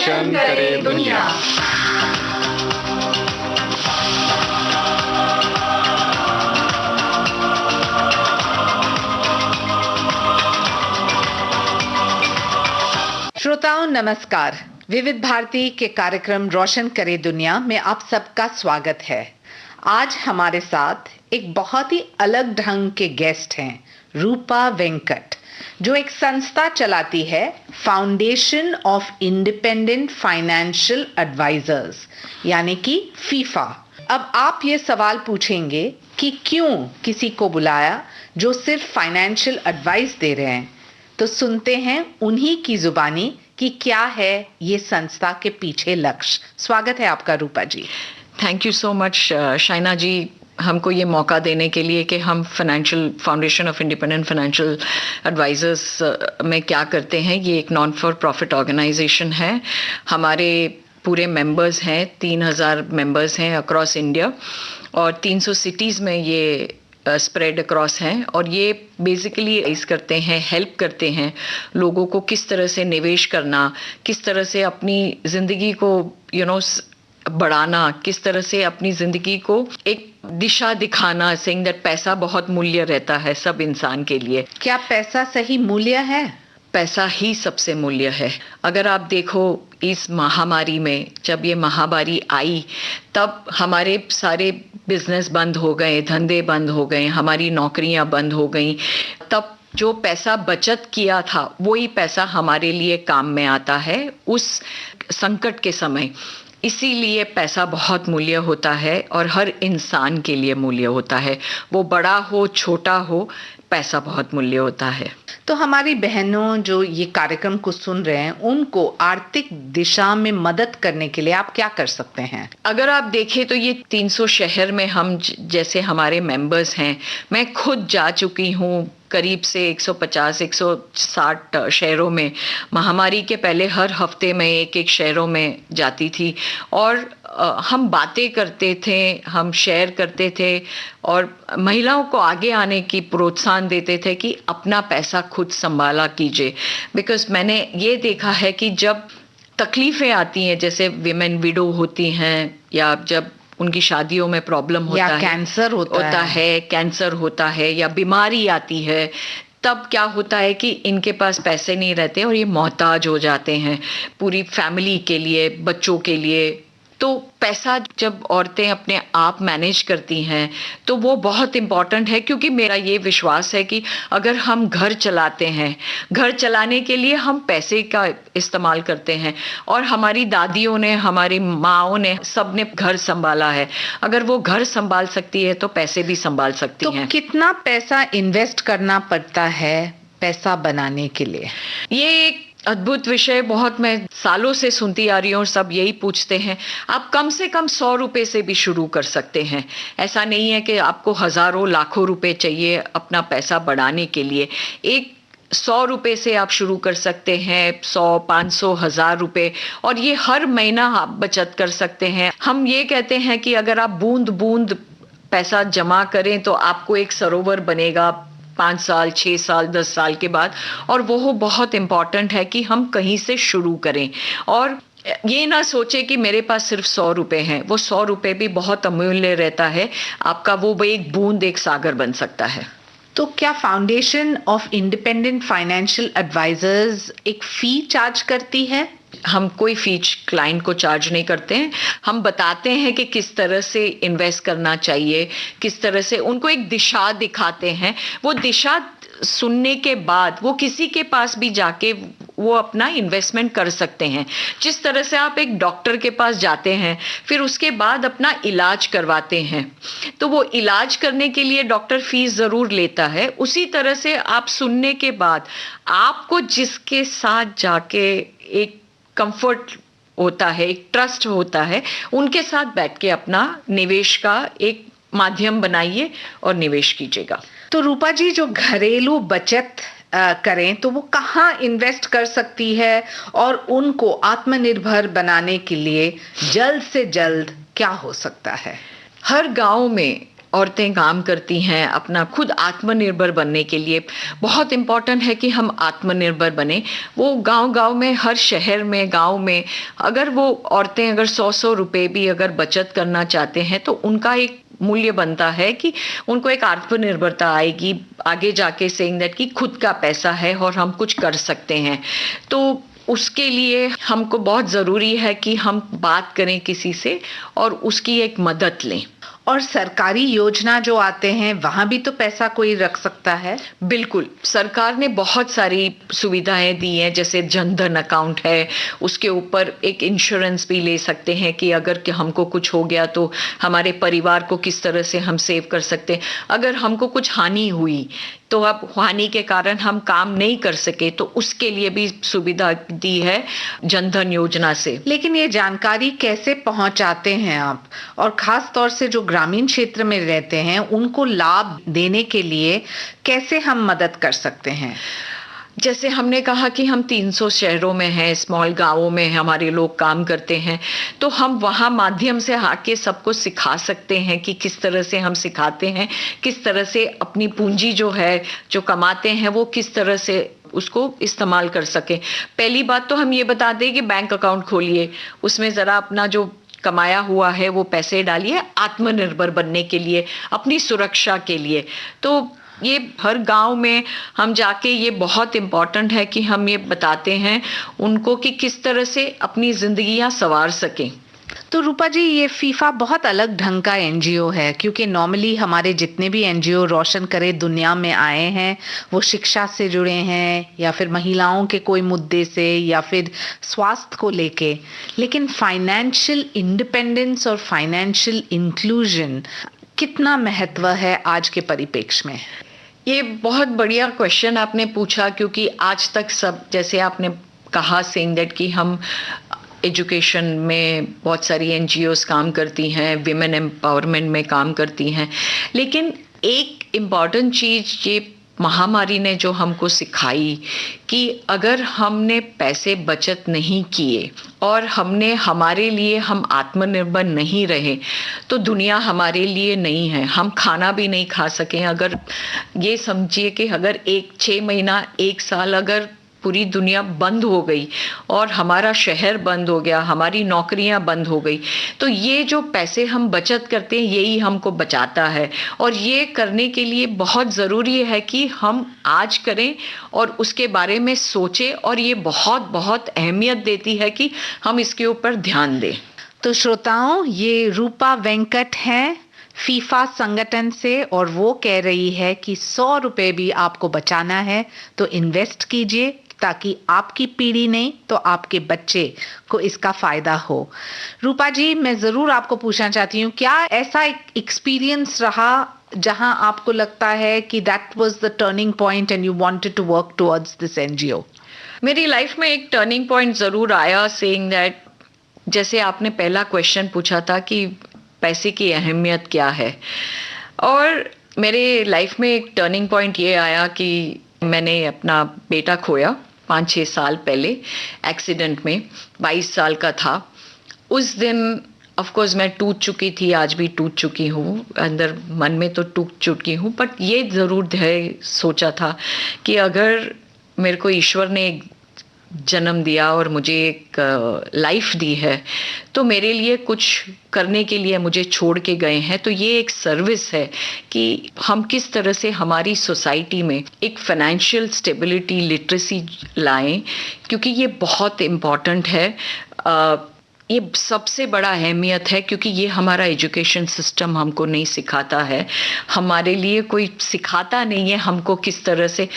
रोशन करे दुनिया। श्रोताओं नमस्कार। विविध भारती के कार्यक्रम रोशन करे दुनिया में आप सबका स्वागत है। आज हमारे साथ एक बहुत ही अलग ढंग के गेस्ट हैं, रूपा वेंकट, जो एक संस्था चलाती है, foundation of independent financial advisers, यानी कि फीफा। अब आप ये सवाल पूछेंगे कि क्यों किसी को बुलाया जो सिर्फ फाइनेंशियल एडवाइस दे रहे हैं, तो सुनते हैं उन्हीं की जुबानी कि क्या है ये संस्था के पीछे लक्ष्य। स्वागत है आपका Rupa ji. Thank you so much Shaina ji, हमको ये मौका देने के लिए कि हम Financial Foundation of independent financial advisers में क्या करते हैं। ये एक नॉन फॉर प्रॉफिट ऑर्गेनाइजेशन है। हमारे पूरे मेंबर्स हैं, 3000 मेंबर्स हैं अक्रॉस इंडिया और 300 सिटीज़ में ये स्प्रेड अक्रॉस हैं। और ये बेसिकली इस करते हैं, हेल्प करते हैं लोगों को किस तरह से निवेश करना, किस तरह से अपनी ज़िंदगी को बढ़ाना, किस तरह से अपनी ज़िंदगी को एक दिशा दिखाना, सेइंग दैट पैसा बहुत मूल्य रहता है सब इंसान के लिए। क्या पैसा सही मूल्य है? पैसा ही सबसे मूल्य है। अगर आप देखो इस महामारी में, जब ये महामारी आई तब हमारे सारे बिजनेस बंद हो गए, धंधे बंद हो गए, हमारी नौकरियां बंद हो गई। तब जो पैसा बचत किया था वही पैसा हमारे लिए काम में आता है उस संकट के समय। इसीलिए पैसा बहुत मूल्य होता है और हर इंसान के लिए मूल्य होता है, वो बड़ा हो छोटा हो, पैसा बहुत मूल्य होता है। तो हमारी बहनों जो ये कार्यक्रम को सुन रहे हैं, उनको आर्थिक दिशा में मदद करने के लिए आप क्या कर सकते हैं? अगर आप देखें तो ये 300 शहर में हम जैसे हमारे मेंबर्स हैं, मैं खुद जा चुकी हूँ करीब से 150-160 शहरों में। महामारी के पहले हर हफ्ते में एक शहरों में जाती थी और हम बातें करते थे, हम शेयर करते थे और महिलाओं को आगे आने की प्रोत्साहन देते थे कि अपना पैसा खुद संभाला कीजिए। बिकॉज मैंने ये देखा है कि जब तकलीफ़ें आती हैं, जैसे विमेन विडो होती हैं या जब उनकी शादियों में प्रॉब्लम होता है, कैंसर होता है, कैंसर होता है या बीमारी आती है, तब क्या होता है कि इनके पास पैसे नहीं रहते और ये मोहताज हो जाते हैं पूरी फैमिली के लिए, बच्चों के लिए। तो पैसा जब औरतें अपने आप मैनेज करती हैं तो वो बहुत इम्पॉर्टेंट है, क्योंकि मेरा ये विश्वास है कि अगर हम घर चलाते हैं, घर चलाने के लिए हम पैसे का इस्तेमाल करते हैं और हमारी दादियों ने, हमारी माँओं ने, सब ने घर संभाला है। अगर वो घर संभाल सकती है तो पैसे भी संभाल सकती हैं। तो कितना पैसा इन्वेस्ट करना पड़ता है पैसा बनाने के लिए? ये एक अद्भुत विषय, बहुत मैं सालों से सुनती आ रही हूँ और सब यही पूछते हैं। आप कम से कम 100 रुपए से भी शुरू कर सकते हैं। ऐसा नहीं है कि आपको हजारों लाखों रुपए चाहिए अपना पैसा बढ़ाने के लिए। एक 100 रुपए से आप शुरू कर सकते हैं, 100, 500, 1000 रुपए, और ये हर महीना आप बचत कर सकते हैं। हम ये कहते हैं कि अगर आप बूंद बूंद पैसा जमा करें तो आपको एक सरोवर बनेगा 5 साल, 6 साल, 10 साल के बाद। और वो बहुत इम्पॉर्टेंट है कि हम कहीं से शुरू करें और ये ना सोचे कि मेरे पास सिर्फ 100 रुपए हैं। वो 100 रुपए भी बहुत अमूल्य रहता है आपका, वो एक बूंद एक सागर बन सकता है। तो क्या foundation of independent financial advisers एक फी चार्ज करती है? हम कोई फीस क्लाइंट को चार्ज नहीं करते हैं। हम बताते हैं कि किस तरह से इन्वेस्ट करना चाहिए, किस तरह से उनको एक दिशा दिखाते हैं। वो दिशा सुनने के बाद वो किसी के पास भी जाके वो अपना इन्वेस्टमेंट कर सकते हैं। जिस तरह से आप एक डॉक्टर के पास जाते हैं, फिर उसके बाद अपना इलाज करवाते हैं, तो वो इलाज करने के लिए डॉक्टर फीस ज़रूर लेता है। उसी तरह से आप सुनने के बाद आपको जिसके साथ जाके एक कंफर्ट होता है, एक ट्रस्ट होता है, उनके साथ बैठ के अपना निवेश का एक माध्यम बनाइए और निवेश कीजिएगा। तो रूपा जी, जो घरेलू बचत करें तो वो कहाँ इन्वेस्ट कर सकती है और उनको आत्मनिर्भर बनाने के लिए जल्द से जल्द क्या हो सकता है? हर गांव में औरतें काम करती हैं अपना खुद आत्मनिर्भर बनने के लिए। बहुत इम्पॉर्टेंट है कि हम आत्मनिर्भर बने। वो गांव-गांव में, हर शहर में, गांव में अगर वो औरतें अगर 100-100 रुपए भी अगर बचत करना चाहते हैं तो उनका एक मूल्य बनता है कि उनको एक आत्मनिर्भरता आएगी आगे जाके, सेइंग दैट कि खुद का पैसा है और हम कुछ कर सकते हैं। तो उसके लिए हमको बहुत ज़रूरी है कि हम बात करें किसी से और उसकी एक मदद लें। और सरकारी योजना जो आते हैं वहां भी तो पैसा कोई रख सकता है। बिल्कुल, सरकार ने बहुत सारी सुविधाएं दी हैं, जैसे जनधन अकाउंट है, उसके ऊपर एक इंश्योरेंस भी ले सकते हैं कि अगर कि हमको कुछ हो गया तो हमारे परिवार को किस तरह से हम सेव कर सकते हैं। अगर हमको कुछ हानि हुई तो अब हानि के कारण हम काम नहीं कर सके तो उसके लिए भी सुविधा दी है जनधन योजना से। लेकिन ये जानकारी कैसे पहुंचाते हैं आप, और खास तौर से जो ग्रामीण क्षेत्र में रहते हैं उनको लाभ देने के लिए कैसे हम मदद कर सकते हैं? जैसे हमने कहा कि हम 300 शहरों में हैं, स्मॉल गांवों में हमारे लोग काम करते हैं, तो हम वहाँ माध्यम से आके सबको सिखा सकते हैं कि किस तरह से हम सिखाते हैं, किस तरह से अपनी पूंजी जो है, जो कमाते हैं, वो किस तरह से उसको इस्तेमाल कर सके। पहली बात तो हम ये बता दें कि बैंक अकाउंट खोलिए, उसमें ज़रा अपना जो कमाया हुआ है वो पैसे डालिए आत्मनिर्भर बनने के लिए, अपनी सुरक्षा के लिए। तो ये हर गांव में हम जाके, ये बहुत इम्पॉर्टेंट है कि हम ये बताते हैं उनको कि किस तरह से अपनी जिंदगियां संवार सकें। तो रूपा जी, ये फीफा बहुत अलग ढंग का एनजीओ है, क्योंकि नॉर्मली हमारे जितने भी एनजीओ रोशन करे दुनिया में आए हैं वो शिक्षा से जुड़े हैं या फिर महिलाओं के कोई मुद्दे से या फिर स्वास्थ्य को लेके। लेकिन फाइनेंशियल इंडिपेंडेंस और फाइनेंशियल इंक्लूजन कितना महत्व है आज के परिप्रेक्ष्य में? ये बहुत बढ़िया क्वेश्चन आपने पूछा, क्योंकि आज तक सब, जैसे आपने कहा सेइंग दैट कि हम एजुकेशन में बहुत सारी एनजीओज काम करती हैं, विमेन एम्पावरमेंट में काम करती हैं, लेकिन एक इम्पॉर्टेंट चीज़ ये महामारी ने जो हमको सिखाई कि अगर हमने पैसे बचत नहीं किए और हमने हमारे लिए हम आत्मनिर्भर नहीं रहे तो दुनिया हमारे लिए नहीं है। हम खाना भी नहीं खा सकें। अगर ये समझिए कि अगर 6 महीना 1 साल अगर पूरी दुनिया बंद हो गई और हमारा शहर बंद हो गया, हमारी नौकरियां बंद हो गई, तो ये जो पैसे हम बचत करते हैं यही हमको बचाता है। और ये करने के लिए बहुत ज़रूरी है कि हम आज करें और उसके बारे में सोचें, और ये बहुत बहुत अहमियत देती है कि हम इसके ऊपर ध्यान दें। तो श्रोताओं, ये रूपा वेंकट हैं फीफा संगठन से, और वो कह रही है कि 100 रुपए भी आपको बचाना है तो इन्वेस्ट कीजिए, ताकि आपकी पीढ़ी नहीं तो आपके बच्चे को इसका फायदा हो। रूपा जी, मैं जरूर आपको पूछना चाहती हूँ, क्या ऐसा एक्सपीरियंस रहा जहां आपको लगता है कि that was the turning point and you wanted to work towards this NGO? मेरी लाइफ में एक टर्निंग पॉइंट जरूर आया, सेइंग दैट, जैसे आपने पहला क्वेश्चन पूछा था कि पैसे की अहमियत क्या है, और मेरे लाइफ में एक टर्निंग पॉइंट ये आया कि मैंने अपना बेटा खोया 5-6 साल पहले एक्सीडेंट में। 22 साल का था उस दिन। ऑफ कोर्स मैं टूट चुकी थी, आज भी टूट चुकी हूँ, अंदर मन में तो टूट चुकी हूँ, बट ये ज़रूर है, सोचा था कि अगर मेरे को ईश्वर ने एक जन्म दिया और मुझे एक लाइफ दी है तो मेरे लिए कुछ करने के लिए मुझे छोड़ के गए हैं, तो ये एक सर्विस है कि हम किस तरह से हमारी सोसाइटी में एक फाइनेंशियल स्टेबिलिटी, लिटरेसी लाएं, क्योंकि ये बहुत इम्पॉर्टेंट है। ये सबसे बड़ा अहमियत है, क्योंकि ये हमारा एजुकेशन सिस्टम हमको नहीं सिखाता है, हमारे लिए कोई सिखाता नहीं है हमको किस तरह से।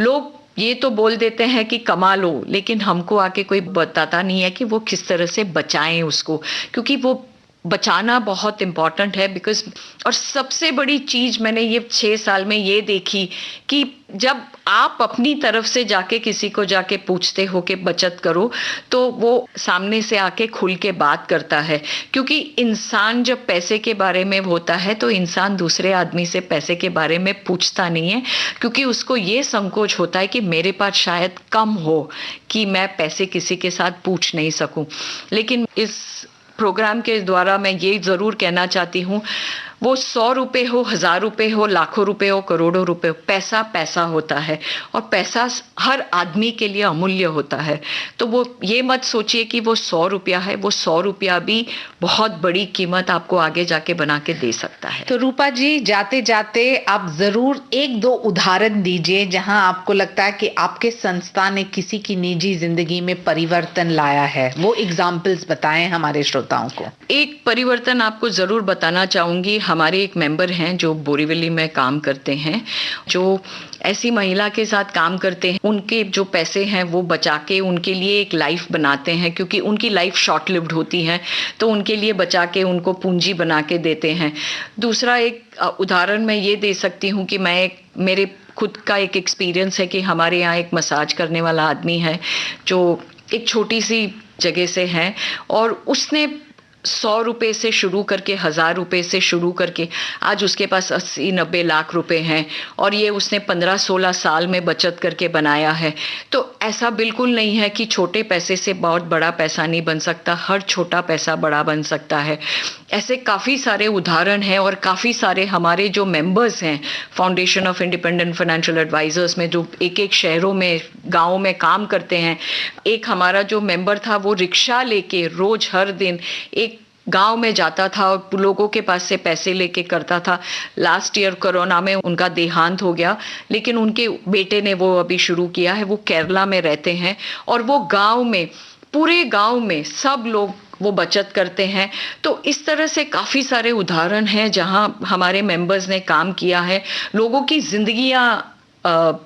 लोग ये तो बोल देते हैं कि कमा लो, लेकिन हमको आके कोई बताता नहीं है कि वो किस तरह से बचाएं उसको, क्योंकि वो बचाना बहुत इम्पॉर्टेंट है। बिकॉज, और सबसे बड़ी चीज़ मैंने ये 6 साल में ये देखी कि जब आप अपनी तरफ से जाके किसी को जाके पूछते हो कि बचत करो, तो वो सामने से आके खुल के बात करता है। क्योंकि इंसान जब पैसे के बारे में होता है तो इंसान दूसरे आदमी से पैसे के बारे में पूछता नहीं है, क्योंकि उसको ये संकोच होता है कि मेरे पास शायद कम हो कि मैं पैसे किसी के साथ पूछ नहीं सकूं। लेकिन इस प्रोग्राम के द्वारा मैं ये ज़रूर कहना चाहती हूँ, वो 100 रुपए हो, 1000 रुपए हो, लाखों रुपए हो, करोड़ों रुपए हो, पैसा पैसा होता है और पैसा हर आदमी के लिए अमूल्य होता है। तो वो ये मत सोचिए कि वो 100 रुपया है, वो 100 रुपया भी बहुत बड़ी कीमत आपको आगे जाके बना के दे सकता है। तो रूपा जी, जाते जाते आप जरूर एक दो उदाहरण दीजिए जहां आपको लगता है कि आपके संस्था ने किसी की निजी जिंदगी में परिवर्तन लाया है। वो एग्जाम्पल्स बताएं हमारे श्रोताओं को। एक परिवर्तन आपको जरूर बताना चाहूंगी। हमारे एक मेंबर हैं जो बोरीवली में काम करते हैं, जो ऐसी महिला के साथ काम करते हैं। उनके जो पैसे हैं वो बचा के उनके लिए एक लाइफ बनाते हैं, क्योंकि उनकी लाइफ शॉर्ट लिव्ड होती है, तो उनके लिए बचा के उनको पूंजी बना के देते हैं। दूसरा एक उदाहरण मैं ये दे सकती हूँ कि मेरे खुद का एक एक्सपीरियंस है कि हमारे यहाँ एक मसाज करने वाला आदमी है जो एक छोटी सी जगह से है, और उसने 100 रुपए से शुरू करके, 1000 रुपए से शुरू करके आज उसके पास 80-90 लाख रुपए हैं, और ये उसने 15-16 साल में बचत करके बनाया है। तो ऐसा बिल्कुल नहीं है कि छोटे पैसे से बहुत बड़ा पैसा नहीं बन सकता, हर छोटा पैसा बड़ा बन सकता है। ऐसे काफ़ी सारे उदाहरण हैं, और काफ़ी सारे हमारे जो मेंबर्स हैं foundation of independent financial advisers में, जो एक एक शहरों में, गाँव में काम करते हैं। एक हमारा जो मेंबर था वो रिक्शा लेके रोज हर दिन एक गांव में जाता था और लोगों के पास से पैसे लेके करता था। लास्ट ईयर कोरोना में उनका देहांत हो गया, लेकिन उनके बेटे ने वो अभी शुरू किया है। वो केरला में रहते हैं और वो गांव में, पूरे गांव में सब लोग वो बचत करते हैं। तो इस तरह से काफ़ी सारे उदाहरण हैं जहां हमारे मेंबर्स ने काम किया है, लोगों की जिंदगियां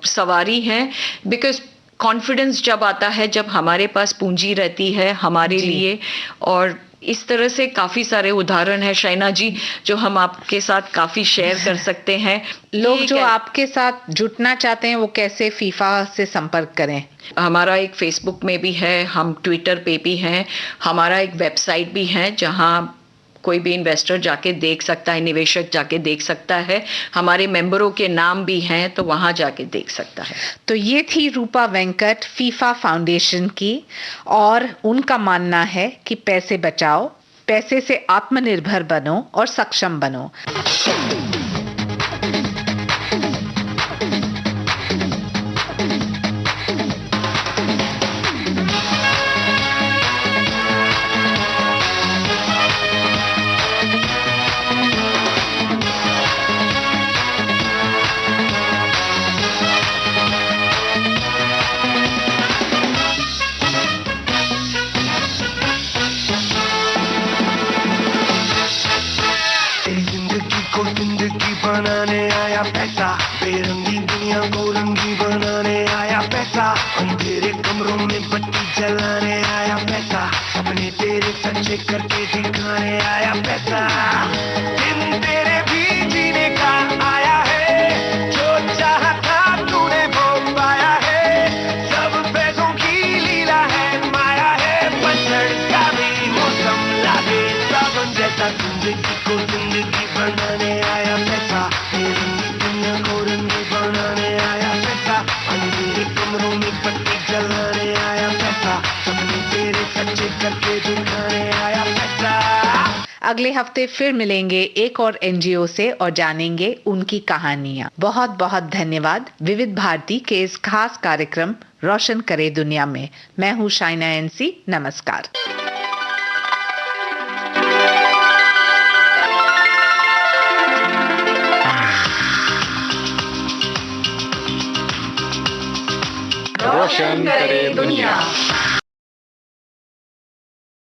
सवारी हैं। बिकॉज कॉन्फिडेंस जब आता है, जब हमारे पास पूंजी रहती है हमारे लिए, और इस तरह से काफी सारे उदाहरण है शाइना जी जो हम आपके साथ काफी शेयर कर सकते हैं। लोग जो आपके साथ जुटना चाहते हैं वो कैसे फीफा से संपर्क करें? हमारा एक फेसबुक में भी है, हम ट्विटर पे भी हैं, हमारा एक वेबसाइट भी है जहां कोई भी इन्वेस्टर जाके देख सकता है, निवेशक जाके देख सकता है। हमारे मेंबरों के नाम भी हैं, तो वहां जाके देख सकता है। तो ये थी रूपा वेंकट फीफा फाउंडेशन की, और उनका मानना है कि पैसे बचाओ, पैसे से आत्मनिर्भर बनो और सक्षम बनो। बनाने आया पैसा, बेरंगी दुनिया को रंगी बनाने आया पैसा, अंधेरे कमरों में बत्ती जलाने आया पैसा, अपने तेरे सच्चे करके दिखाने आया पैसा। दिन तेरे भी जीने का आया है, जो चाहा था तूने वो पाया है, सब पैसों की लीला है, माया है, पतझड़ का भी मौसम लागे सावन जैसा, जिंदगी को जिंदगी बनाने आया पैसा, रंगी दुनिया को रंगी बनाने आया पैसा, अंधेरे कमरों में बत्ती जलाने आया पैसा, सपने तेरे सच्चे करके दिखाने आया पैसा। अगले हफ्ते फिर मिलेंगे एक और एनजीओ से और जानेंगे उनकी कहानियां। बहुत बहुत धन्यवाद विविध भारती के इस खास कार्यक्रम रोशन करे दुनिया में। मैं हूं शाइना एनसी। नमस्कार। रोशन करे दुनिया।